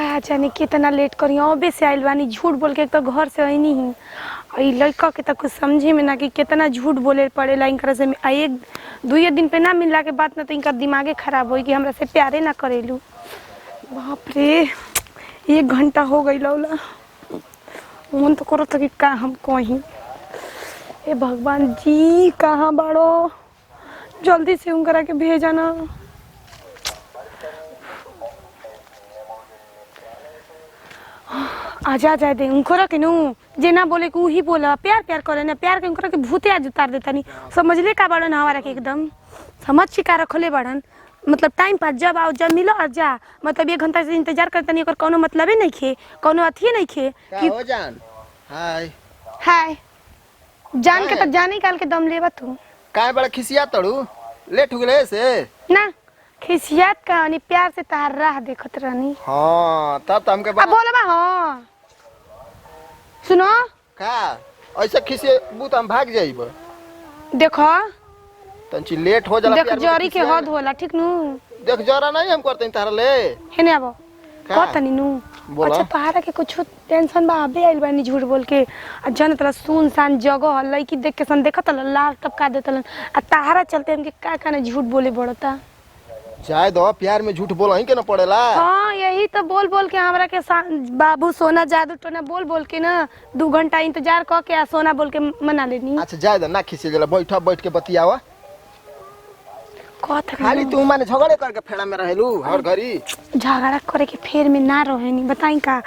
कहा जाने कितना लेट करी अबे से आइल बानी झूठ बोल के एक तो घर से आईनी ही और लड़का के तो कुछ समझे में ना कि कितना झूठ बोले पड़ेला इनकर से एक दुई दिन पे ना मिलला के बाद ना तो इनका दिमागे खराब होई कि हमरा से प्यारे ना करेलू। बाप रे 1 घंटा हो गई लौला मन तो करो कि का हम कहीं ए भगवान जी कहाँ बाड़ो जल्दी से उनकरा के भेजा ना। आजा जाए दे उनकरा के नू जे ना बोले कि ही बोला प्यार प्यार करे ना प्यार के उनकरा के भूते आज उतार देता नहीं समझले का बाड़न हमारा के एकदम समझ चिका रखले बाड़न मतलब टाइम पर जब आओ जब मिलो और जा मतलब 1 घंटा से इंतजार करता नहीं कोनो मतलब ही नहीं खे कोनो अथी नहीं खे कि हो जान हाय हाय जान के तो जाने काल के दम लेबा तू काहे बड़ा खिसिया तड़ू लेट हो गले से ना खिसियात का अनि प्यार से तार राह देखत रहनी। हां तब तो हमके अब बोलबा हां सुनो का ऐसे खिसे बूत हम भाग जाइब देखो तंची लेट हो जाला देख जरी के हद होला ठीक नु देख जरा नहीं हम करते तारा ले हेने आबो कहतनी नु अच्छा तहारा के कुछ टेंशन बा अबे आइल बानी झूठ बोल के आ जन तला सुनसान जगह ह लड़की देख के सन देखत लाल टपका देतलन आ तहारा चलते हमके का ना झूठ बोले पड़ता जाए दो प्यार में झूठ बोल ही के ना पड़ेला। हां यही तो बोल बोल के हमरा के बाबू सोना जादू टोना बोल बोल के ना 2 घंटा इंतजार क के आ सोना बोल के मना लेनी। अच्छा जाए दो ना खिसे जला बैठ के बतियावा खाली तू माने झगड़े करके फेड़ा में रहेलू हर घड़ी झगड़ा करे के फेर में ना रहेनी बताई का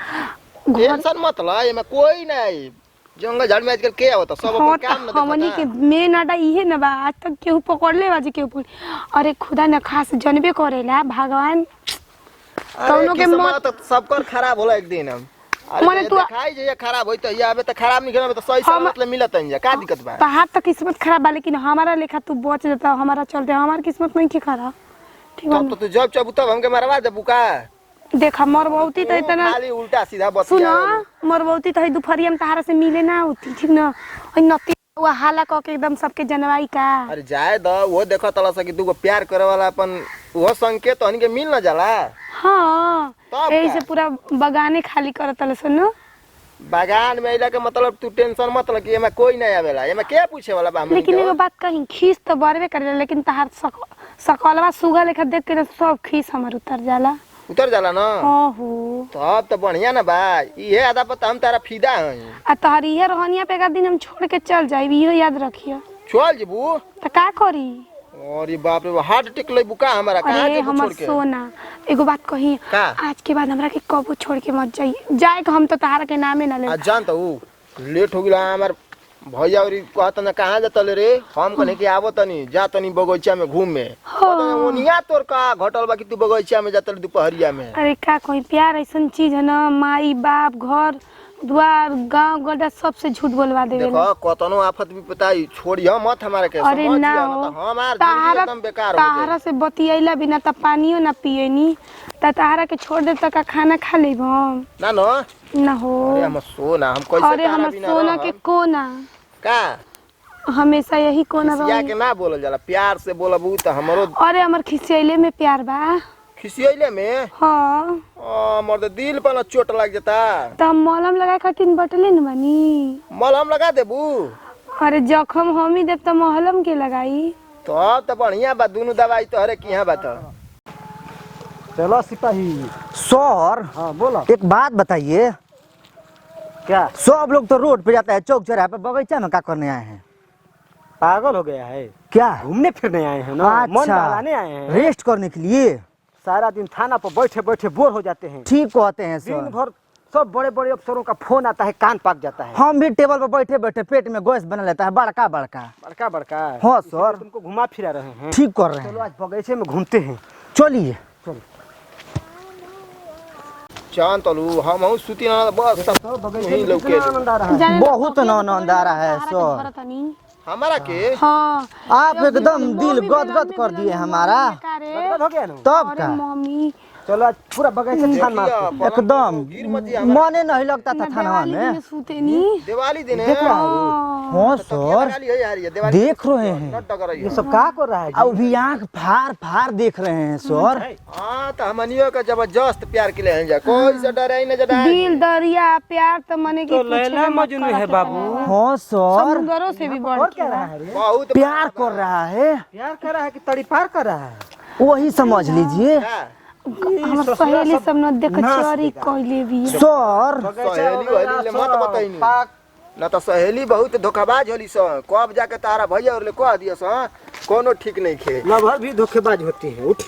टेंशन मत ला एमे कोई नहीं जंगल झाड़ में आजकल के आवत सब अपन काम न हमनी के मेन अड्डा इहे न बा आज तक केहू पकड़ ले बाजी केहू अरे खुदा न खास जनबे करेला भगवान कौनो के मत सबकर खराब होला एक दिन हम माने तू खाई जे खराब होई त या आबे त खराब नहीं करे त सही सलामत ले मिलत है का दिक्कत बा पहाड़ त किस्मत खराब बा लेकिन हमारा लेखा तू बच जाता हमारा चलते हमार किस्मत नहीं के खराब ठीक बा तो तू जब तब हमके मारवा दे बुका देखा मरबौती तो इतना खाली उल्टा सीधा बतिया सुनो मरबौती तो दुपहरिया में तहारा से मिले ना होती ठीक ना ओइ नती वो हाला क के एकदम सबके जनवाई का अरे जाए द वो देखो तला से कि तू प्यार करे वाला अपन वो संकेत हनी के मिल ना जाला। हां एही से पूरा बगाने खाली करत तले सुनो बागान में इला के मतलब तू टेंशन मत ल कि एमे कोई नहीं आवेला एमे के पूछे वाला बा हमनी लेकिन एगो बात कहीं खीस तो बरबे करे लेकिन तहार सकलवा सुगा लेखा देख के सब खीस हमर उतर जाला ना हो तब तो बढ़िया ना बा ये आधा पता हम तारा फिदा हई आ तहरी ये रहनिया पे का दिन हम छोड़ के चल जाई इहो याद रखियो चल जेबू त का करी अरे बाप रे हार्ट अटैक ले बुका हमरा कहां के छोड़ के सोना एगो बात कही आज के बाद हमरा के कबो छोड़ के मत जाई जाए के हम तो तहार के नामे ना ले आज जान तो लेट हो गेला हमर भैया और कहत न कहां जतले रे हम कने के आवत नहीं जा तनी बगीचा में घूमे ओनिया तोर का घटल बा कि तू बगीचा में जतल दुपहरिया में। अरे का कोई प्यार ऐसन चीज है ना माई बाप घर द्वार गांव गड्ढा सब से झूठ बोलवा देवे देखो कतनो आफत भी पताई छोड़ियो मत हमारे के अरे ना हमार जिंदगी एकदम बेकार हो गई तारा से बतियाइला बिना त पानियो ना पिएनी त तारा के छोड़ दे त का खाना खा लेब हम ना ना हो। अरे हम सोना हम कैसे अरे हम सोना के कोना का हमेशा यही कोना बा के ना बोलल जाला प्यार से बोलबू त हमरो अरे हमर खिसियले में प्यार बा खिसियले में हां मर्द दिल पर चोट लग जाता त मलहम लगा खातिर बटले न बानी मलहम लगा देबू अरे जखम हम ही देब त मलहम के लगाई तब तो बढ़िया बा दोनों दवाई तो हरे किहां बा त चलो सिपाही सर। हाँ बोलो एक बात बताइए क्या सब लोग तो रोड पे जाता है चौक चौराहे पे बगीचा में क्या करने आए हैं पागल हो गया है क्या घूमने फिरने आए हैं ना मन बहलाने आए हैं रेस्ट करने के लिए सारा दिन थाना पर बैठे बैठे बोर हो जाते हैं ठीक कहते हैं दिन सर भर सब बड़े बड़े अफसरों का फोन आता है कान पाक जाता है हम भी टेबल पर बैठे बैठे पेट में गैस बना लेता है बड़का बड़का बड़का बड़का हाँ सर तुमको घुमा फिरा रहे हैं ठीक कर रहे चलो हैं आज बगीचे में घूमते हैं चलिए चांद तलू हम सुती ना बस सब वही लोग के बहुत आनंद आ रहा है सर हमारा के हाँ आप एकदम दिल गदगद कर दिए हमारा। बर्बाद हो गया ना। तब अरे का मम्मी चलो आज पूरा बगीचा छान मार देखिए, एकदम गिर मत जी हमारा। मने नहीं लगता था थाना में। सूते नहीं दिवाली दिन है देख रहा है हाँ तकिया सर लगा ली है यार, ये दिवाली देख रहे हैं। नट डगर रही ये है। सब क्या कर रहा है जी? अब भी आँख फाड़ फाड़ देख रहे हैं सर। हाँ तो हमनियो का जबरदस्त प्यार के लिए हैं जा, कोई से डरे ही न जडा। दिल दरिया प्यार तो मने की तो लैला मजनू है बाबू। हाँ सर समुद्रों से भी बढ़ और क्या रहा है रे? बहुत प्यार कर रहा है, प्यार कर रहा है कि तड़ीपार कर रहा है? वही समझ लीजिए हाँ, हमर सहेली सब न देख चोरी कइले भी सर। सहेली वहेली ले मत बताइनी ना, तो सहेली बहुत धोखाबाज होली स। कब जाके तारा भैया और ले कह दिया स कोनो ठीक नहीं खे। लवर भी धोखेबाज होती है। उठ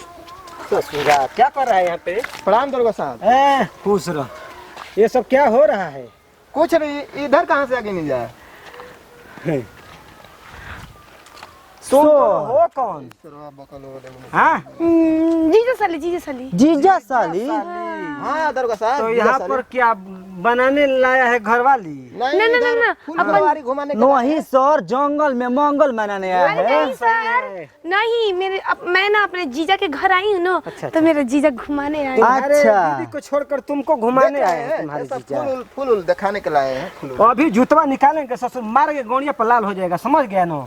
ससुरा क्या कर रहा है यहाँ पे? प्रणाम दरोगा साहब। खुश रह। ये सब क्या हो रहा है? कुछ नहीं, इधर कहाँ से आगे नहीं जाए। तुम हो कौन? हाँ जीजा साली जीजा साली हाँ दरोगा साहब। तो यहाँ पर क्या बनाने लाया है घरवाली? ना, फुलवारी घुमाने के नहीं सर, जंगल में मंगल मनाने आया है। नहीं सर नहीं, मैं ना अपने जीजा के घर आई हूँ ना, तो मेरा जीजा घुमाने आए। तुम्हारे अच्छा। दीदी को छोड़कर तुमको घुमाने आए हैं तुम्हारे सब जीजा। फूल दिखाने के लाए हैं। फूल अभी जूतवा निकालेंगे ससुर मार के गोड़िया पर लाल हो जाएगा, समझ गया ना?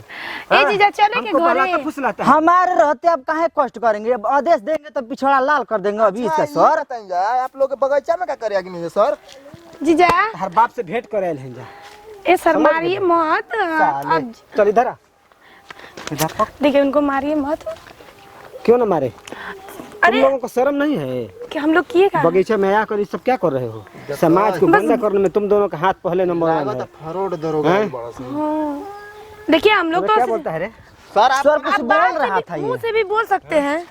ए जीजा चले के हमको पलाता घरे। फुसलाता है। हमारे रहते अब काहे कष्ट करेंगे, अब आदेश देंगे तो पिछड़ा लाल कर देंगे अभी इसका सर। आप लोग के बगीचा में क्या करे आगे नहीं सर? जीजा हर बाप से भेंट करे हैं जा। ए सर मारिए मत। साले। अब चल इधर आ। इधर पक। देखिए उनको मारिए मत। क्यों ना मारे? तुम अरे लोगों को शर्म नहीं है? कि हम लोग किए का बगीचा में आकर ये सब क्या कर रहे हो? समाज को गंदा करने में तुम दोनों का हाथ पहले नंबर वन है। फरोड दरोगा हैं? बड़ा सा। हाँ। देखिए हम लोग तुम्हें क्या तो बोलता है रे? सर आप सर कुछ आप बोल बात रहा से था भी ये, मुंह से भी बोल सकते हैं।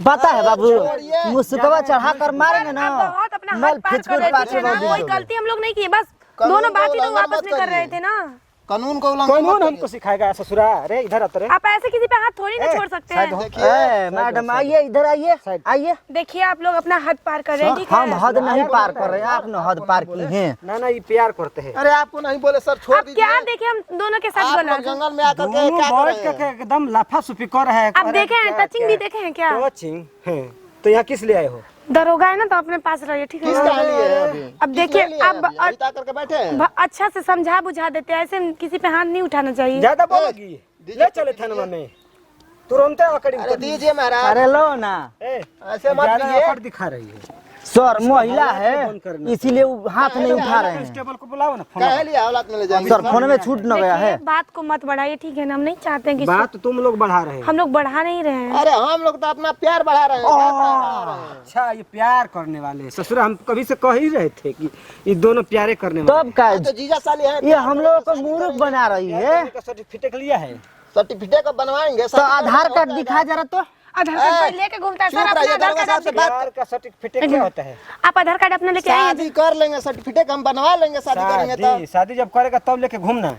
पता है बाबू, छोड़िए। मुस्कवा चढ़ा कर मारेंगे ना, आप बहुत अपना मल हाथ पार खींच कर कर रहे पाछे थे ना, रख कोई दोगे। गलती हम लोग नहीं किए, बस कानून दोनों का बात ही तो उल्लंघन आपस मत में कर रहे करिए। थे ना। कानून को उल्लंघन कानून मत हमको करिए। सिखाएगा ससुरा? अरे इधर आ रे। आप ऐसे किसी पे हाथ थोड़ी ना छोड़ सकते हैं। देखिए ए, मैडम आइए, इधर आइए, आइए। देखिए आप लोग अपना हद पार कर रहे हैं, ठीक हम है? हद नहीं पार कर रहे हैं, आपने हद पार की है। ना ना ये प्यार करते हैं। अरे आपको नहीं बोले सर, छोड़ अब दीजिए। क्या देखे हम दोनों के साथ आप बोला। लोग जंगल में आकर के दोनों क्या कर बैठ रहे हैं? के एकदम लाफा सुपी कर रहा है। अब देखे हैं टचिंग भी देखे हैं क्या? कोचिंग है तो यहाँ किस लिए आए हो? दरोगा है ना तो अपने पास रहिए, ठीक है? किसका लिए है अभी? अब देखिए, किसने लिया है अब- अभी? अभी तक करके बैठे हैं। अच्छा से समझा बुझा देते हैं, ऐसे किसी पे हाथ नहीं उठाना चाहिए। ज्यादा बोलोगी? ले चले थाना में, तुरंत आकड़ी अरे दीजिए महाराज, अरे लो ना ऐसे मत ज्यादा कीजिए। आकड़ दिखा रही है। सर, महिला बंद है करना। इसीलिए वो हाथ नहीं उठा रहे हैं। कांस्टेबल को बुलाओ ना फोन। कहे लिए हालात में ले जाएंगे सर फोन में छूट न गया है। देखिए, बात को मत बढ़ाइए, ठीक है ना? हम नहीं चाहते हैं कि बात तुम लोग बढ़ा रहे हो। हम लोग बढ़ा नहीं रहे हैं। अरे हम लोग तो अपना प्यार बढ़ा रहे हैं, प्यार बढ़ा रहे हैं। अच्छा ये प्यार करने वाले ससुरा, हम कभी से कह ही रहे थे कि ये दोनों प्यारे करने वाले। तब का तो जीजा साली है, ये हम लोग को मूर्ख बना रही है। का सर्टिफिकेट लिया है? सर्टिफिकेट बनवाएंगे। तो आधार कार्ड दिखा जरा तो। आधार कार्ड लेके घूमता है सर, चुप अपना रहिए, आधार दरोगा कार्ड साहब से आप- बात प्यार का सर्टिफिकेट क्या होता है? आप आधार कार्ड अपना लेके आए शादी कर लेंगे, सर्टिफिकेट हम बनवा लेंगे, शादी करेंगे शादी शादी जब करेगा तब लेके घूमना।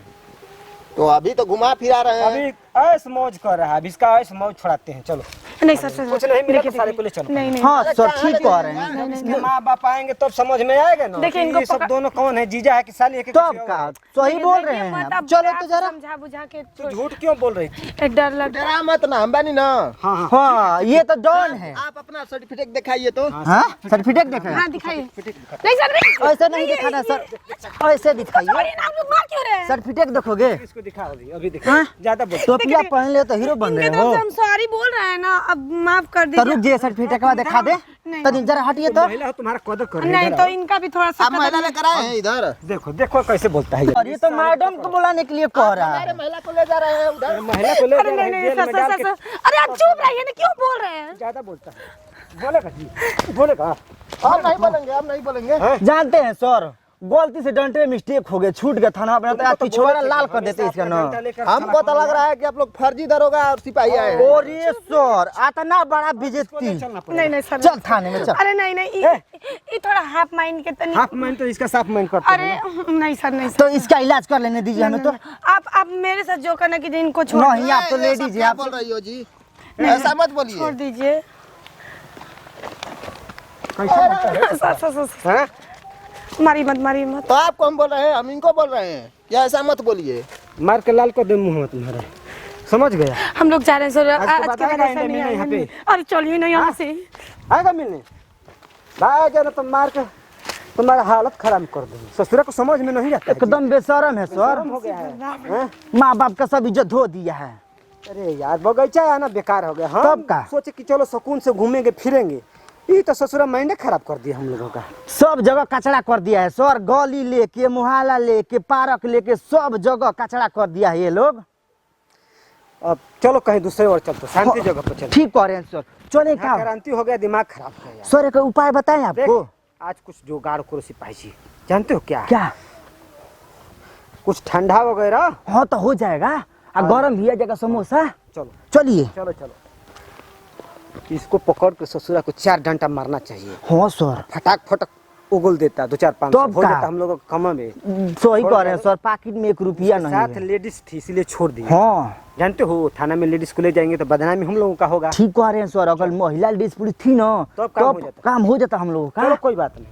तो अभी तो घुमा फिरा रहे हैं। अभी ऐश मौज कर रहा है, अभी इसका ऐश मौज छुड़ाते हैं। चलो नहीं सर सर कुछ नहीं मिला तो सारे को ले चलो। नहीं नहीं हाँ सर ठीक कह रहे हैं। जब इसके माँ बाप आएंगे तब समझ में आएगा ना देखिए, कि इनको ये सब पकड़- दोनों कौन है, जीजा है कि साली है कि तब कुछ और का है। सही बोल रहे हैं मत आप। अब चलो प्यार तो से जरा। समझा बुझा के तू झूठ क्यों बोल रही थी? डर लग डरा मत ना, हम बानी ना। हाँ हाँ हाँ ये तो डॉन है। आप अपना सर्टिफिकेट दिखाइए तो। हाँ सर्टिफिकेट देखें। हाँ दिखाइए। नहीं सर नहीं ऐसे नहीं दिखाना सर, ऐसे दिखाइए। अरे आप लोग मार क्यों रहे हैं? सर्टिफिकेट देखोगे? इसको दिखा अभी दिखा ज्यादा बोल। टोपिया पहन ले तो हीरो बन इनके रहे तरफ हो। से हम सॉरी बोल रहे हैं ना, अब माफ कर तो दीजिए। रुक जाइए, सर्टिफिकेट के बाद दिखा दे। तनी जरा हटिए तो। महिला हो तुम्हारा कदर कर रही नहीं है। तो इनका भी थोड़ा सा आप महिला लेकर आए हैं इधर। देखो देखो कैसे बोलता है ये। और ये तो मैडम को बुलाने के लिए कह रहा अरे है। महिला को ले जा रहे हैं उधर। महिला को ले अरे जा नहीं रहे हैं, नहीं जेल सर में सर डाल सर के। सर। अरे आप चुप रहिए ना, क्यों बोल रहे हैं? ज्यादा बोलता है, बोलेगा जी बोलेगा। हम नहीं बोलेंगे, हम नहीं बोलेंगे। जानते हैं सर, गलती से डंटे मिस्टेक हो गए, छूट गया थाना अपना, तो पिछवाड़ा लाल कर देते इसका नाम। हमको तो लग रहा है कि आप लोग फर्जी दरोगा और सिपाही आए हैं। और ये सर इतना बड़ा बेइज्जती। नहीं नहीं सर चल थाने में चल। अरे नहीं नहीं ये थोड़ा हाफ माइंड के तनी। हाफ माइंड तो इसका साफ माइंड करता अरे है। नहीं सर नहीं सर। तो इसका इलाज कर लेने दीजिए हमें तो। आप मेरे साथ जो करना कि इनको छोड़ नहीं आप तो ये सब लेडीज क्या आप। बोल रही हो जी? ऐसा मत बोलिए। छोड़ दीजिए। कैसे बोलता है? सर सर सर हाँ? मारी मत मारी मत। तो आपको हम बोल रहे हैं, हम इनको बोल रहे हैं, या ऐसा मत बोलिए। मार के लाल कर दे मुंह में तुम्हारा, समझ गया? हम लोग जा रहे हैं सर, आज के आज बाद के आएगा बाद ऐसा इन्हें नहीं मिलने यहाँ पे? आएगा। अरे चलिए ना यहाँ से। आएगा मिलने? भाग ना तो मार के तुम्हारा हालत खराब कर दूंगी। ससुरा को समझ में नहीं आता है जी। एकदम बेशरम है सर। शर्म हो गया है हैं? माँ बाप का सब इज्जत धो दिया है। अरे यार बगीचा है ना, बेकार हो गया। हाँ तब का? सोचे कि चलो सुकून से घूमेंगे फिरेंगे, ये तो ससुरा माइंड खराब कर दिया हम लोगों का। सब जगह कचरा कर दिया है सर, गली लेके, मोहल्ला लेके, पार्क लेके, सब जगह कचरा कर दिया है ये लोग। अब चलो कहीं दूसरे और चलते, शांति जगह पर चलो। ठीक कह रहे हैं सर, चले क्या? क्रांति हो गया, दिमाग खराब हो गया। सर एक उपाय बताएं आपको। देख, आज कुछ जुगाड़ करो सिपाही जी, जानते हो क्या? क्या? कुछ ठंडा वगैरह। हाँ तो हो जाएगा, और गरम भी आ जाएगा समोसा। चलो चलिए। चलो चलो, इसको पकड़ के ससुरा को 4 डंडा मारना चाहिए। हाँ सर, फटाक फटक उगल देता, 2-4-5 तब हो का? जाता हम लोगों का कमा में। सही कह रहे हैं सर, पाकिट में 1 रुपया नहीं साथ है। लेडीज थी इसलिए छोड़ दी। हाँ जानते हो थाना में लेडीज को ले जाएंगे तो बदनामी हम लोगों का होगा। ठीक कह रहे हैं सर, अगर महिला डिस्प्यूट थी ना तब काम हो तब जाता। काम हो जाता हम लोगों चलो का। कोई बात नहीं।